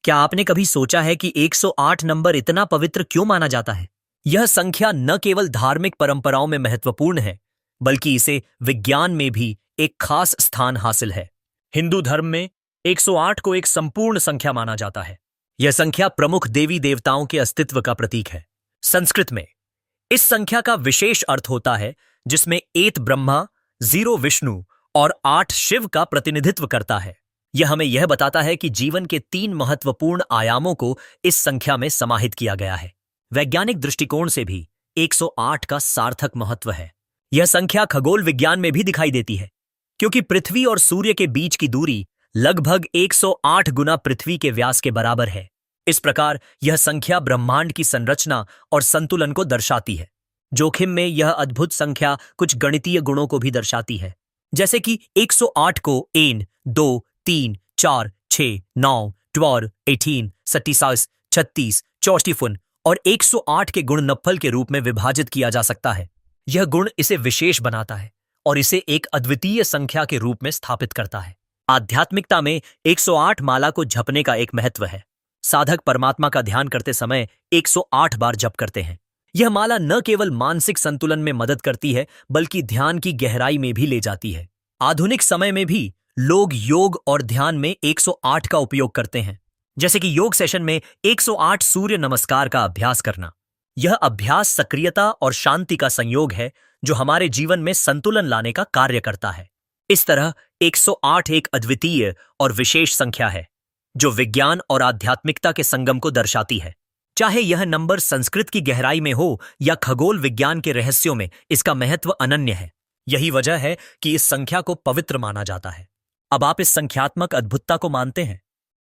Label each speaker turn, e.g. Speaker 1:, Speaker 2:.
Speaker 1: क्या आपने कभी सोचा है कि 108 नंबर इतना पवित्र क्यों माना जाता है? यह संख्या न केवल धार्मिक परंपराओं में महत्वपूर्ण है, बल्कि इसे विज्ञान में भी एक खास स्थान हासिल है। हिंदू धर्म में 108 को एक संपूर्ण संख्या माना जाता है। यह संख्या प्रमुख देवी देवताओं के अस्तित्व का प्रतीक है। संस्कृत में इस संख्या का विशेष अर्थ होता है, जिसमें 8 ब्रह्मा, 0 विष्णु और 8 शिव का प्रतिनिधित्व करता है। यह हमें यह बताता है कि जीवन के 3 महत्वपूर्ण आयामों को इस संख्या में समाहित किया गया है। वैज्ञानिक दृष्टिकोण से भी 108 का सार्थक महत्व है। यह संख्या खगोल विज्ञान में भी दिखाई देती है, क्योंकि पृथ्वी और सूर्य के बीच की दूरी लगभग 108 गुना पृथ्वी के व्यास के बराबर है। इस प्रकार यह संख्या ब्रह्मांड की संरचना और संतुलन को दर्शाती है। जोखिम में यह अद्भुत संख्या कुछ गणितीय गुणों को भी दर्शाती है, जैसे कि 108 को 1, 2, 3, 4, 6, 9, 12, 18, 27, 36, 54 और 108 के गुणनफल के रूप में विभाजित किया जा सकता है। यह गुण इसे विशेष बनाता है और इसे एक अद्वितीय संख्या के रूप में स्थापित करता है। आध्यात्मिकता में 108 माला को जपने का एक महत्व है। साधक परमात्मा का ध्यान करते समय 108 बार जप करते हैं। यह माला न केवल मानसिक संतुलन में मदद करती है, बल्कि ध्यान की गहराई में भी ले जाती है। आधुनिक समय में भी लोग योग और ध्यान में 108 का उपयोग करते हैं, जैसे कि योग सेशन में 108 सूर्य नमस्कार का अभ्यास करना। यह अभ्यास सक्रियता और शांति का संयोग है, जो हमारे जीवन में संतुलन लाने का कार्य करता है। इस तरह 108 एक अद्वितीय और विशेष संख्या है, जो विज्ञान और आध्यात्मिकता के संगम को दर्शाती है। चाहे यह नंबर संस्कृत की गहराई में हो या खगोल विज्ञान के रहस्यों में, इसका महत्व अनन्य है। यही वजह है कि इस संख्या को पवित्र माना जाता है। अब आप इस संख्यात्मक अद्भुतता को मानते हैं?